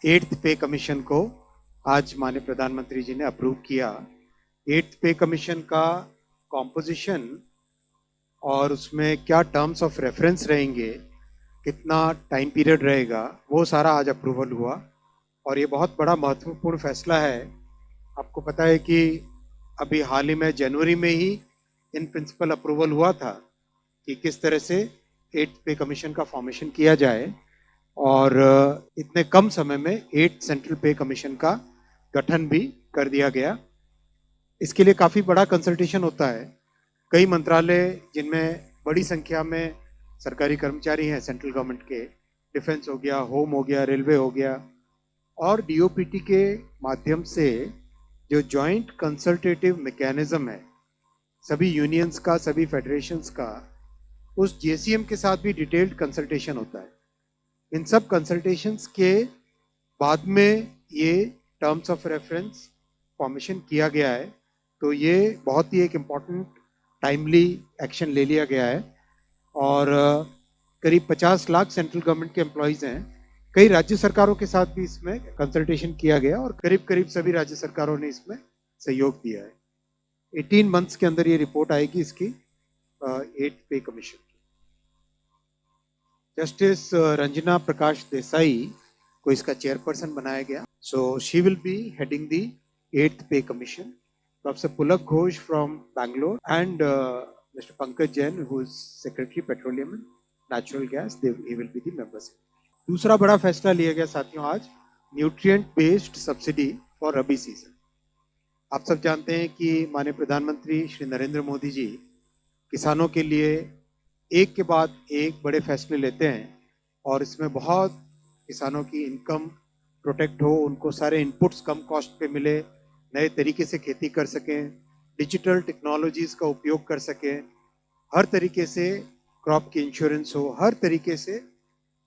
Eighth pay commission को आज माननीय प्रधानमंत्री जी ने अप्रूव किया। एट्थ पे कमीशन का कॉम्पोजिशन और उसमें क्या टर्म्स ऑफ रेफरेंस रहेंगे, कितना टाइम पीरियड रहेगा, वो सारा आज अप्रूवल हुआ और ये बहुत बड़ा महत्वपूर्ण फैसला है। आपको पता है कि अभी हाल ही में जनवरी में ही इन प्रिंसिपल अप्रूवल हुआ था कि किस तरह से एट्थ पे कमीशन का फॉर्मेशन किया जाए और इतने कम समय में एट्थ सेंट्रल पे कमीशन का गठन भी कर दिया गया। इसके लिए काफ़ी बड़ा कंसल्टेशन होता है। कई मंत्रालय जिनमें बड़ी संख्या में सरकारी कर्मचारी हैं सेंट्रल गवर्नमेंट के, डिफेंस हो गया, होम हो गया, रेलवे हो गया, और डीओपीटी के माध्यम से जो जॉइंट कंसल्टेटिव मैकेनिज्म है सभी यूनियंस का, सभी फेडरेशंस का, उस जेसीएम के साथ भी डिटेल्ड कंसल्टेशन होता है। इन सब कंसल्टेशंस के बाद में ये टर्म्स ऑफ रेफरेंस फॉर्मेशन किया गया है, तो ये बहुत ही एक इम्पॉर्टेंट टाइमली एक्शन ले लिया गया है। और करीब 50 लाख सेंट्रल गवर्नमेंट के एम्प्लॉयज़ हैं। कई राज्य सरकारों के साथ भी इसमें कंसल्टेशन किया गया और करीब करीब सभी राज्य सरकारों ने इसमें सहयोग दिया है। 18 मंथ्स के अंदर ये रिपोर्ट आएगी इसकी एट्थ पे कमीशन की। जस्टिस रंजना प्रकाश देसाई को इसका चेयरपर्सन बनाया गया। So she will be heading the eighth pay commission. Professor Pulak Ghosh from Bangalore and Mr. Pankaj Jain, who is Secretary Petroleum and Natural Gas, he will be the members. दूसरा बड़ा फैसला लिया गया साथियों आज, nutrient based subsidy for rabi season. आप सब जानते हैं कि माननीय प्रधानमंत्री श्री नरेंद्र मोदी जी किसानों के लिए एक के बाद एक बड़े फैसले लेते हैं और इसमें बहुत किसानों की इनकम प्रोटेक्ट हो, उनको सारे इनपुट्स कम कॉस्ट पे मिले, नए तरीके से खेती कर सकें, डिजिटल टेक्नोलॉजीज का उपयोग कर सकें, हर तरीके से क्रॉप की इंश्योरेंस हो, हर तरीके से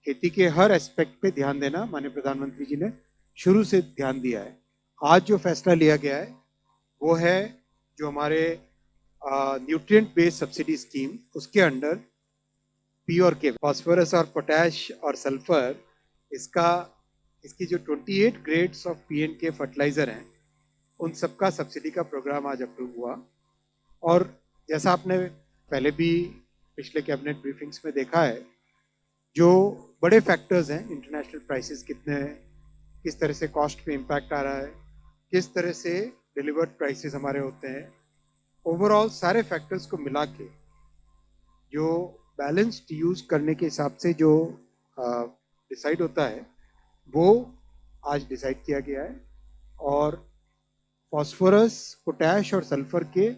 खेती के हर एस्पेक्ट पे ध्यान देना माननीय प्रधानमंत्री जी ने शुरू से ध्यान दिया है। आज जो फैसला लिया गया है वो है जो हमारे न्यूट्रिएंट बेस्ड सब्सिडी स्कीम, उसके अंडर पी और के, फास्फोरस और पोटैश और सल्फर, इसकी जो 28 ग्रेड्स ऑफ पी एंड के फर्टिलाइजर हैं उन सबका सब्सिडी का प्रोग्राम आज अप्रूव हुआ। और जैसा आपने पहले भी पिछले कैबिनेट ब्रीफिंग्स में देखा है, जो बड़े फैक्टर्स हैं, इंटरनेशनल प्राइसेस कितने हैं, किस तरह से कॉस्ट पे इम्पैक्ट आ रहा है, किस तरह से डिलीवर्ड प्राइसेस हमारे होते हैं, ओवरऑल सारे फैक्टर्स को मिला के जो बैलेंस्ड यूज करने के हिसाब से जो डिसाइड होता है वो आज डिसाइड किया गया है। और फॉस्फोरस, पोटैश और सल्फर के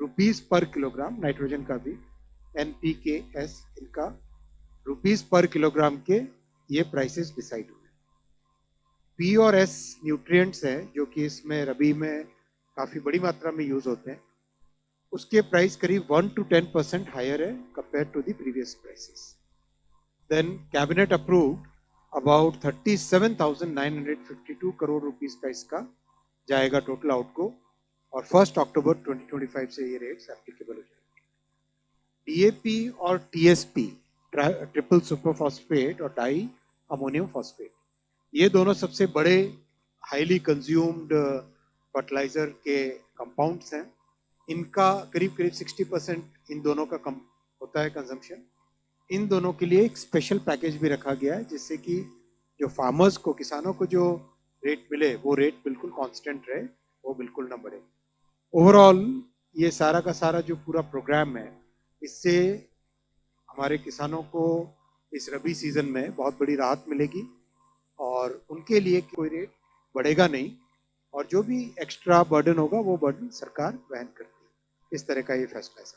रुपीस पर किलोग्राम, नाइट्रोजन का भी NPKS, इनका रुपीस पर किलोग्राम के ये प्राइसेस डिसाइड हुए। पी और एस न्यूट्रिएंट्स हैं जो कि इसमें रबी में काफ़ी बड़ी मात्रा में यूज होते हैं, उसके प्राइस करीब 1 to 10% हायर है compare to the previous prices. Then cabinet approved about 37,952 crore rupees का इसका जाएगा टोटल आउटगो, और 1 अक्टूबर 2025 से ये रेट्स एप्लीकेबल हो जाएंगे। DAP और TSP, ट्रिपल सुपर फॉस्फेट और डाई अमोनियम फॉस्फेट, ये दोनों सबसे बड़े हाईली कंज्यूम्ड फर्टिलाइजर के कंपाउंड्स हैं। इनका करीब करीब 60% इन दोनों का कम होता है कंजम्पशन। इन दोनों के लिए एक स्पेशल पैकेज भी रखा गया है जिससे कि जो फार्मर्स को, किसानों को जो रेट मिले वो रेट बिल्कुल कांस्टेंट रहे, वो बिल्कुल ना बढ़े। ओवरऑल ये सारा का सारा जो पूरा प्रोग्राम है, इससे हमारे किसानों को इस रबी सीजन में बहुत बड़ी राहत मिलेगी और उनके लिए कोई रेट बढ़ेगा नहीं, और जो भी एक्स्ट्रा बर्डन होगा वो बर्डन सरकार वहन करती है। इस तरह का ये फैसला है सर।